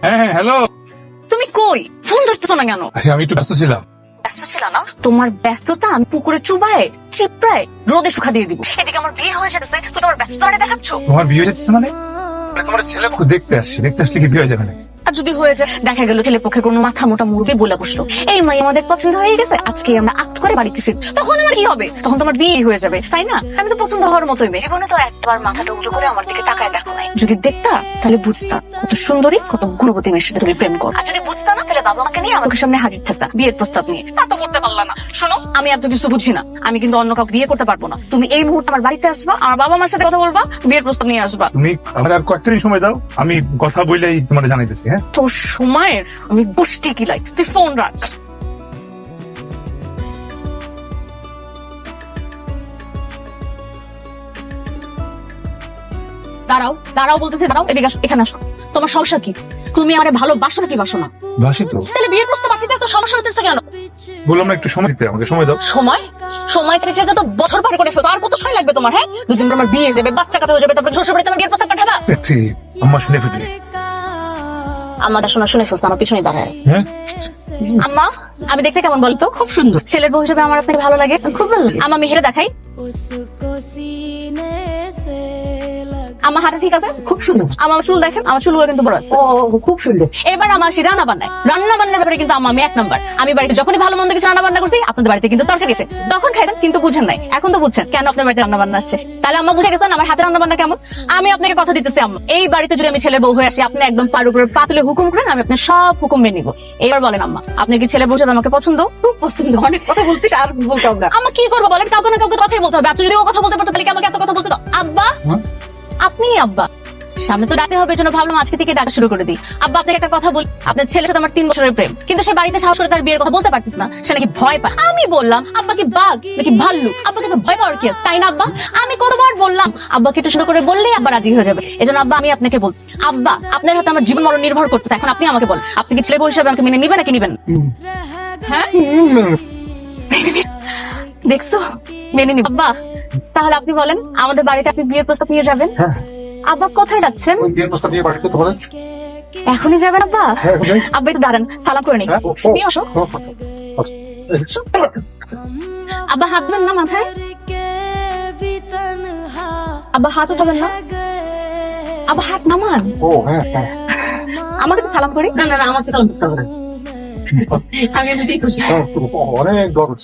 হ্যাঁ হ্যাঁ হ্যালো। তুমি কই? ফোন ধরতেছো না কেন? আমি একটু ব্যস্ত ছিলাম। ব্যস্ত ছিল না? তোমার ব্যস্ততা আমি পুকুরে চুবায় চিপড়ায় রোদে শুকা দিয়ে দিব। এদিকে আমার বিয়ে হয়ে যেতেছে, তুই তোমার ব্যস্ততা দেখাচ্ছ। তোমার বিয়ে হয়ে যাচ্ছে মানে? তোমার ছেলে দেখতে আসছে, দেখতে আসলে কি বিয়ে হয়ে যাবে না? আর যদি হয়ে যায়, দেখা গেল ছেলে পক্ষে কোনো মাথা মোটা মুরগি বলে বসলো, এই মাই আমাদের পছন্দ হয়ে গেছে, আজকে আমরা আক্ত করে বাড়িতে ফিরব, তখন আমার কি হবে? তখন তোমার বিয়ে হয়ে যাবে, তাই না? আমি তো পছন্দ হওয়ার মতোই মেয়ে। জীবনে তো একবার মাথাটা উঁচু করে আমার দিকে তাকায় দেখো নাই। যদি দেখতা তাহলে বুঝতা কত সুন্দরী, কত গুণবতী মেয়ের সাথে তুমি প্রেম করো। আর যদি বুঝতা না, তাহলে বাবা মাকে নিয়ে আমাকে সামনে হাজির থাকতা বিয়ের প্রস্তাব নিয়ে। তা তো করতে পারলা না। শোনো, আমি এত কিছু বুঝি না, আমি কিন্তু অন্য কাউকে বিয়ে করতে পারবো না। তুমি এই মুহূর্তে আমার বাড়িতে আসবা, আমার বাবা মার সাথে কথা বলবা, বিয়ের প্রস্তাব নিয়ে আসবা। তুমি আমার আর কয়েকটা দিন সময় দাও, আমি কথা বললেই তোমার জানাইতেছি। হ্যাঁ, তোর সময়ের আমি গোষ্ঠী কিলাই, তুই ফোন রাখ। দাঁড়াও দাঁড়াও বলতেছি, দাঁড়াও, এদিকে আসো, এখানে আসো। তোমার সমস্যা কি? তুমি আমারে ভালোবাসো নাকি বাসো না? বাসি তো। তাহলে বিয়ের প্রস্তাব পাঠিয়ে এত সমস্যা হতেছে কেন? বললাম না একটু সময় দিতে, আমাকে সময় দাও। সময় সময় চেয়ে তো বছর পার করে ফেলছো। আর কত সময় লাগবে তোমার? হ্যাঁ, দুদিন পর আমার বিয়ে দেবে, বাচ্চা কাচ্চা হয়ে যাবে, তারপরে শ্বশুর বাড়িতে আমার বিয়ের প্রস্তাব পাঠাবা। আম্মা শুনে ফেলবে। আমার শোনা শুনে ফেলছে, আমার পিছনে দাঁড়ায় আছে। হ্যাঁ, আম্মা, আমি দেখতে কেমন বলতো? খুব সুন্দর। ছেলের বউ হিসেবে আমার আপনাকে ভালো লাগে? খুব ভালো লাগে। আম্মা, মেহেরে দেখাই। আমার হাতে ঠিক আছে? খুব সুন্দর। আমার চুল দেখেন, আমার চুলগুলো কিন্তু বড় আছে। খুব সুন্দর। এবার আমার আসি রান্না বান্নায়। রান্না বান্নার ব্যাপারে কিন্তু আমি এক নাম্বার। আমি বাড়িতে যখনই ভালো মন্দ কিছু রান্না বান্না করছি, আপনাদের বাড়িতে কিন্তু তরকারি এসে তখন খাইছেন, কিন্তু বুঝেন নাই। এখন তো বুঝছেন কেন আপনার বাড়িতে রান্না বান্না আসছে। তাহলে আম্মা বুঝে গেছেন আমার হাতে রান্না বান্না কেমন। আমি আপনাকে কথা দিতেছি আম্মা, এই বাড়িতে যদি আমি ছেলের বউ হয়ে আসি, আপনি একদম পার উপরে পাতলে হুকুম করেন, আমি আপনার সব হুকুম মেনে নিবো। এবার বলেন আম্মা, আপনি কি ছেলে বউ হিসেবে আমাকে পছন্দ? খুব পছন্দ। অনেক কথা বলছিস, আর বলতে হবে না। আম্মা কি করবো বলেন? কাউকে না কাউকে কথাই বলতে হবে। আপনি যদি ও কথা বলতে পারতো, তাহলে কি আমাকে এত কথা বলতে তো? আব্বা, আপনি আব্বা সামনে তো ডাকতে হবে, জন্য ভাবলাম আজকে থেকে ডাকা শুরু করে দিই। আব্বা, আপনাকে একটা কথা বলি, আপনার ছেলের সাথে আমার 3 বছরের প্রেম, কিন্তু সে বাড়িতে সাহস করে তার বিয়ের কথা বলতে পারতিস না, সে নাকি ভয় পায়। আমি বললাম, আব্বা কি বাঘ নাকি ভাল্লু? আব্বাকে তো ভয় পাওয়ার কি আছে, তাই না আব্বা? আমি কতবার বললাম আব্বাকে একটু সুন্দর করে বললেই আব্বা রাজি হয়ে যাবে। এজন্য আব্বা, আমি আপনাকে বলছি, আব্বা আপনার হাতে আমার জীবন মরণ নির্ভর করতেছে। এখন আপনি আমাকে বলেন, আপনি কি ছেলে বউ হিসেবে আমাকে মেনে নিবেন নাকি নিবেন? হ্যাঁ, দেখছো, মেনে নিব। আব্বা, তাহলে আপনি বলেন, আমাদের বাড়িতে আপনি বিয়ের প্রস্তাব নিয়ে যাবেন? আব্বা, কোথায় যাচ্ছেন? এখনই যাবেন আব্বা? আব্বা একটু দাঁড়ান, সালাম করে নিই। নিয়ে আসো। আব্বা, হাত দেবেন না মাথায়। আব্বা, হাত উঠাবেন না। আব্বা, হাত নামান। আমাকে তো সালাম করি। না না না, আমাকে সালাম করতে হবে না। আমি এমনিতেই খুশি। অনেক দরদ।